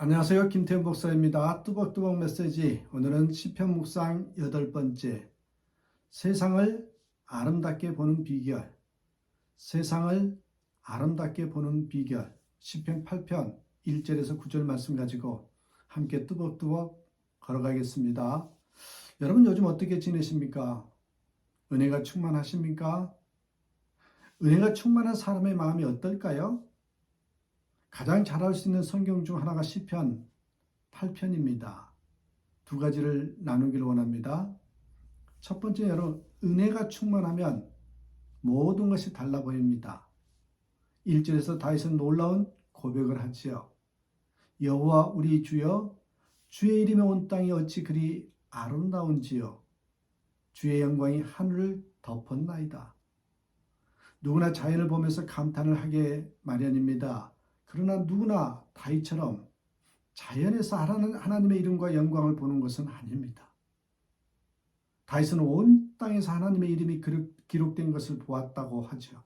안녕하세요. 김태훈 목사입니다. 뚜벅뚜벅 메시지. 오늘은 시편 묵상 8번째. 세상을 아름답게 보는 비결. 세상을 아름답게 보는 비결. 시편 8편 1절에서 9절 말씀 가지고 함께 뚜벅뚜벅 걸어가겠습니다. 여러분 요즘 어떻게 지내십니까? 은혜가 충만하십니까? 은혜가 충만한 사람의 마음이 어떨까요? 가장 잘할 수 있는 성경 중 하나가 시편 8편입니다. 두 가지를 나누기를 원합니다. 첫 번째, 여러분, 은혜가 충만하면 모든 것이 달라 보입니다. 1절에서 다윗은 놀라운 고백을 하지요. 여호와 우리 주여, 주의 이름의 온 땅이 어찌 그리 아름다운지요. 주의 영광이 하늘을 덮었나이다. 누구나 자연을 보면서 감탄을 하게 마련입니다. 그러나 누구나 다윗처럼 자연에서 하나님의 이름과 영광을 보는 것은 아닙니다. 다윗은 온 땅에서 하나님의 이름이 기록된 것을 보았다고 하죠.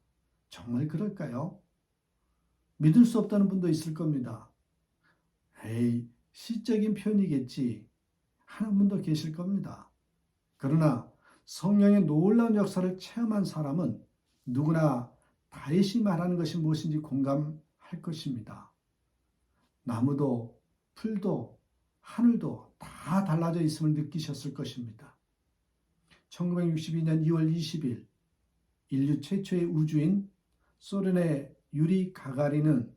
정말 그럴까요? 믿을 수 없다는 분도 있을 겁니다. 에이, 시적인 표현이겠지 하는 분도 계실 겁니다. 그러나 성령의 놀라운 역사를 체험한 사람은 누구나 다윗이 말하는 것이 무엇인지 공감할 것입니다. 나무도 풀도 하늘도 다 달라져 있음을 느끼셨을 것입니다. 1962년 2월 20일 인류 최초의 우주인 소련의 유리 가가린은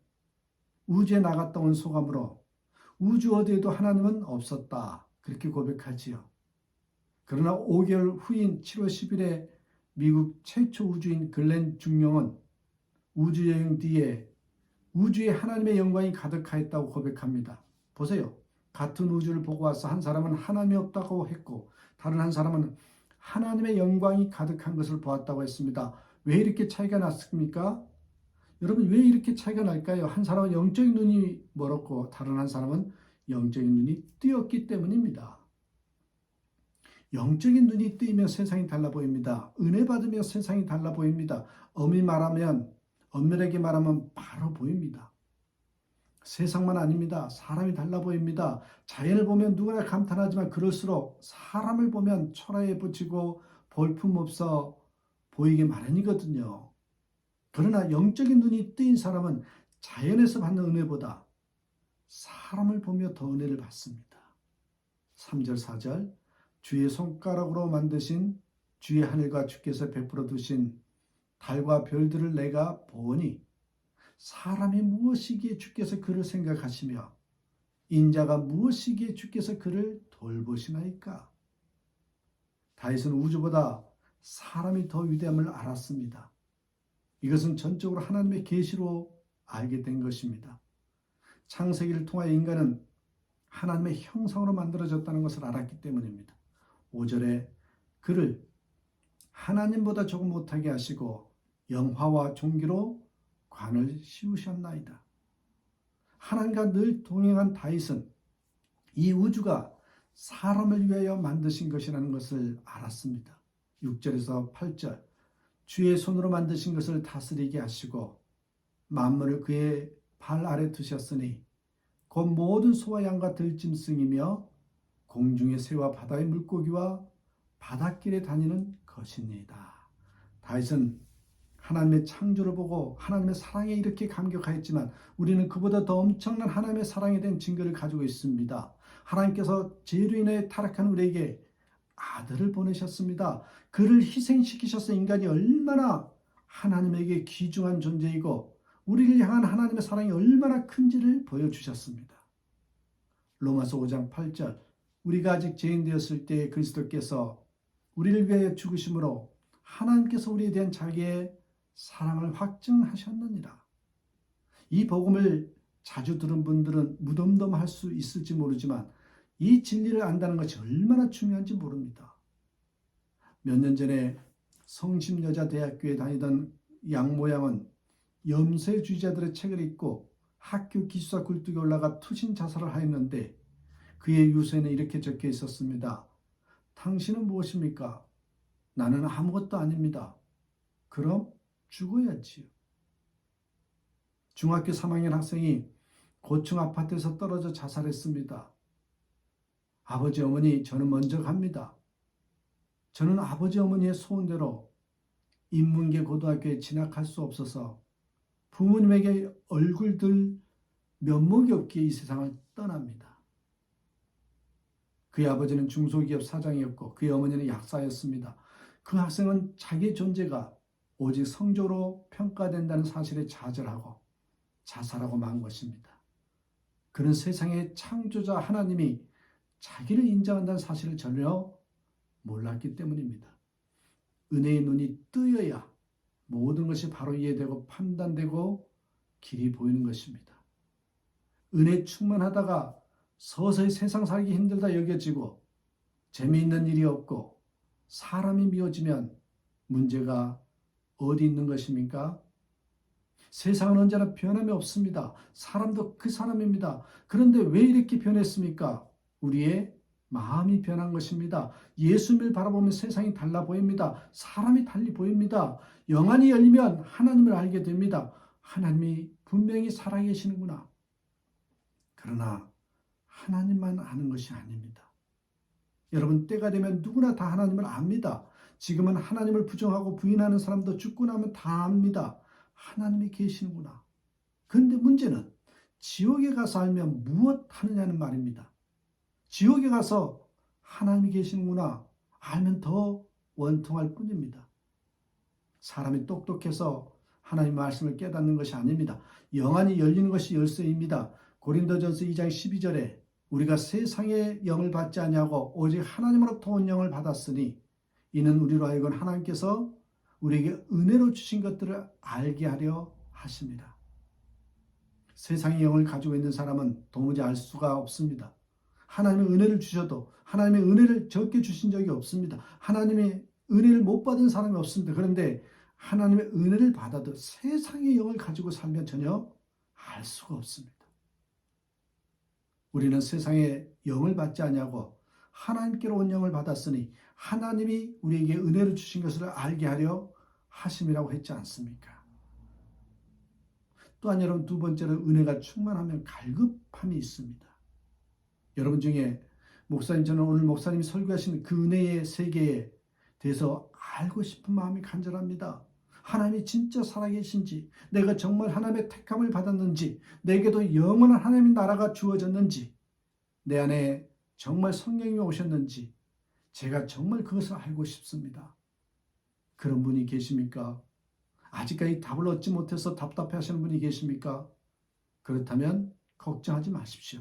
우주에 나갔다 온 소감으로 우주 어디에도 하나님은 없었다 그렇게 고백하지요. 그러나 5개월 후인 7월 10일에 미국 최초 우주인 글렌 중령은 우주여행 뒤에 우주에 하나님의 영광이 가득하였다고 고백합니다. 보세요. 같은 우주를 보고 와서 한 사람은 하나님이 없다고 했고 다른 한 사람은 하나님의 영광이 가득한 것을 보았다고 했습니다. 왜 이렇게 차이가 났습니까? 여러분 왜 이렇게 차이가 날까요? 한 사람은 영적인 눈이 멀었고 다른 한 사람은 영적인 눈이 뜨였기 때문입니다. 영적인 눈이 뜨이면 세상이 달라 보입니다. 은혜 받으면 세상이 달라 보입니다. 엄밀하게 말하면 바로 보입니다. 세상만 아닙니다. 사람이 달라 보입니다. 자연을 보면 누구나 감탄하지만 그럴수록 사람을 보면 초라해 붙이고 볼품없어 보이게 마련이거든요. 그러나 영적인 눈이 뜨인 사람은 자연에서 받는 은혜보다 사람을 보며 더 은혜를 받습니다. 3절 4절 주의 손가락으로 만드신 주의 하늘과 주께서 베풀어 두신 달과 별들을 내가 보니 사람이 무엇이기에 주께서 그를 생각하시며 인자가 무엇이기에 주께서 그를 돌보시나이까. 다윗은 우주보다 사람이 더 위대함을 알았습니다. 이것은 전적으로 하나님의 계시로 알게 된 것입니다. 창세기를 통하여 인간은 하나님의 형상으로 만들어졌다는 것을 알았기 때문입니다. 5절에 그를 하나님보다 조금 못하게 하시고 영화와 종기로 관을 씌우셨나이다. 하나님과 늘 동행한 다윗은 이 우주가 사람을 위하여 만드신 것이라는 것을 알았습니다. 6절에서 8절 주의 손으로 만드신 것을 다스리게 하시고 만물을 그의 발 아래 두셨으니 곧 모든 소와 양과 들짐승이며 공중의 새와 바다의 물고기와 바닷길에 다니는 것입니다. 다윗은 하나님의 창조를 보고 하나님의 사랑에 이렇게 감격하였지만 우리는 그보다 더 엄청난 하나님의 사랑에 대한 증거를 가지고 있습니다. 하나님께서 죄로 인해 타락한 우리에게 아들을 보내셨습니다. 그를 희생시키셔서 인간이 얼마나 하나님에게 귀중한 존재이고 우리를 향한 하나님의 사랑이 얼마나 큰지를 보여주셨습니다. 로마서 5장 8절 우리가 아직 죄인 되었을 때 그리스도께서 우리를 위하여 죽으심으로 하나님께서 우리에 대한 자기의 사랑을 확증하셨느니라. 이 복음을 자주 들은 분들은 무덤덤할 수 있을지 모르지만 이 진리를 안다는 것이 얼마나 중요한지 모릅니다. 몇 년 전에 성심여자대학교에 다니던 양모양은 염세주의자들의 책을 읽고 학교 기숙사 굴뚝에 올라가 투신 자살을 하였는데 그의 유서에는 이렇게 적혀 있었습니다. 당신은 무엇입니까? 나는 아무것도 아닙니다. 그럼 죽어야지요. 중학교 3학년 학생이 고층 아파트에서 떨어져 자살했습니다. 아버지 어머니 저는 먼저 갑니다. 저는 아버지 어머니의 소원대로 인문계 고등학교에 진학할 수 없어서 부모님에게 얼굴 들 면목이 없기에 이 세상을 떠납니다. 그의 아버지는 중소기업 사장이었고 그의 어머니는 약사였습니다. 그 학생은 자기 존재가 오직 성적으로 평가된다는 사실에 좌절하고 자살하고 만 것입니다. 그는 세상의 창조자 하나님이 자기를 인정한다는 사실을 전혀 몰랐기 때문입니다. 은혜의 눈이 뜨여야 모든 것이 바로 이해되고 판단되고 길이 보이는 것입니다. 은혜 충만하다가 서서히 세상 살기 힘들다 여겨지고 재미있는 일이 없고 사람이 미워지면 문제가 어디 있는 것입니까? 세상은 언제나 변함이 없습니다. 사람도 그 사람입니다. 그런데 왜 이렇게 변했습니까? 우리의 마음이 변한 것입니다. 예수님을 바라보면 세상이 달라 보입니다. 사람이 달리 보입니다. 영안이 열리면 하나님을 알게 됩니다. 하나님이 분명히 살아계시는구나. 그러나 하나님만 아는 것이 아닙니다. 여러분, 때가 되면 누구나 다 하나님을 압니다. 지금은 하나님을 부정하고 부인하는 사람도 죽고 나면 다 압니다. 하나님이 계시는구나. 그런데 문제는 지옥에 가서 알면 무엇 하느냐는 말입니다. 지옥에 가서 하나님이 계시는구나 알면 더 원통할 뿐입니다. 사람이 똑똑해서 하나님의 말씀을 깨닫는 것이 아닙니다. 영안이 열리는 것이 열쇠입니다. 고린도전서 2장 12절에 우리가 세상의 영을 받지 아니하고 오직 하나님으로부터 온 영을 받았으니 이는 우리로 하여금 하나님께서 우리에게 은혜로 주신 것들을 알게 하려 하십니다. 세상의 영을 가지고 있는 사람은 도무지 알 수가 없습니다. 하나님의 은혜를 주셔도 하나님의 은혜를 적게 주신 적이 없습니다. 하나님의 은혜를 못 받은 사람이 없습니다. 그런데 하나님의 은혜를 받아도 세상의 영을 가지고 살면 전혀 알 수가 없습니다. 우리는 세상의 영을 받지 아니하고 하나님께로 온 영을 받았으니 하나님이 우리에게 은혜를 주신 것을 알게 하려 하심이라고 했지 않습니까? 또한 여러분, 두 번째로 은혜가 충만하면 갈급함이 있습니다. 여러분 중에 목사님, 저는 오늘 목사님이 설교하신 그 은혜의 세계에 대해서 알고 싶은 마음이 간절합니다. 하나님이 진짜 살아계신지, 내가 정말 하나님의 택함을 받았는지, 내게도 영원한 하나님의 나라가 주어졌는지, 내 안에 정말 성령님이 오셨는지 제가 정말 그것을 알고 싶습니다. 그런 분이 계십니까? 아직까지 답을 얻지 못해서 답답해하시는 분이 계십니까? 그렇다면 걱정하지 마십시오.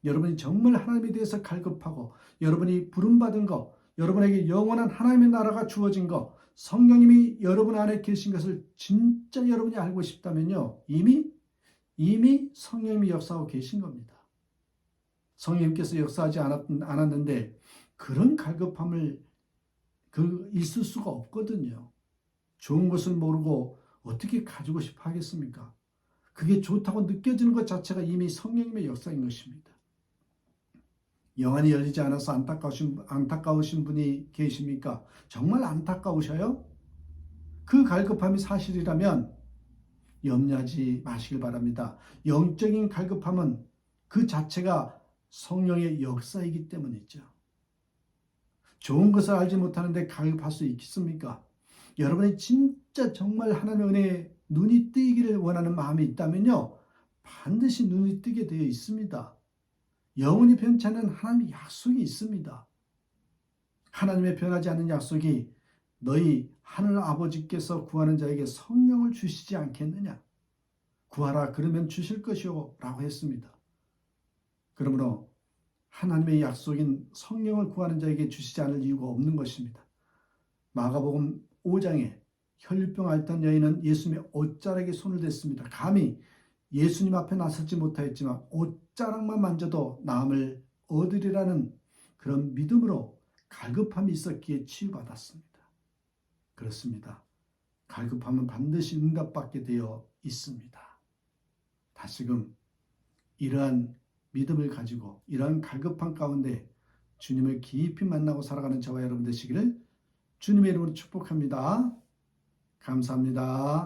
여러분이 정말 하나님에 대해서 갈급하고 여러분이 부름받은 것, 여러분에게 영원한 하나님의 나라가 주어진 것, 성령님이 여러분 안에 계신 것을 진짜 여러분이 알고 싶다면요, 이미 성령님이 역사하고 계신 겁니다. 성령님께서 역사하지 않았는데 그런 갈급함을 있을 수가 없거든요. 좋은 것을 모르고 어떻게 가지고 싶어 하겠습니까? 그게 좋다고 느껴지는 것 자체가 이미 성령님의 역사인 것입니다. 영안이 열리지 않아서 안타까우신 분이 계십니까? 정말 안타까우셔요? 그 갈급함이 사실이라면 염려하지 마시길 바랍니다. 영적인 갈급함은 그 자체가 성령의 역사이기 때문이죠. 좋은 것을 알지 못하는데 갈급할 수 있겠습니까? 여러분이 진짜 정말 하나님의 은혜에 눈이 뜨이기를 원하는 마음이 있다면요, 반드시 눈이 뜨게 되어 있습니다. 영원히 변치 않는 하나님의 약속이 있습니다. 하나님의 변하지 않는 약속이 너희 하늘 아버지께서 구하는 자에게 성령을 주시지 않겠느냐? 구하라 그러면 주실 것이요 라고 했습니다. 그러므로 하나님의 약속인 성령을 구하는 자에게 주시지 않을 이유가 없는 것입니다. 마가복음 5장에 혈류병 앓던 여인은 예수님의 옷자락에 손을 댔습니다. 감히 예수님 앞에 나서지 못하였지만 옷자락만 만져도 나음을 얻으리라는 그런 믿음으로 갈급함이 있었기에 치유받았습니다. 그렇습니다. 갈급함은 반드시 응답받게 되어 있습니다. 다시금 이러한 믿음을 가지고 이러한 갈급함 가운데 주님을 깊이 만나고 살아가는 저와 여러분 되시기를 주님의 이름으로 축복합니다. 감사합니다.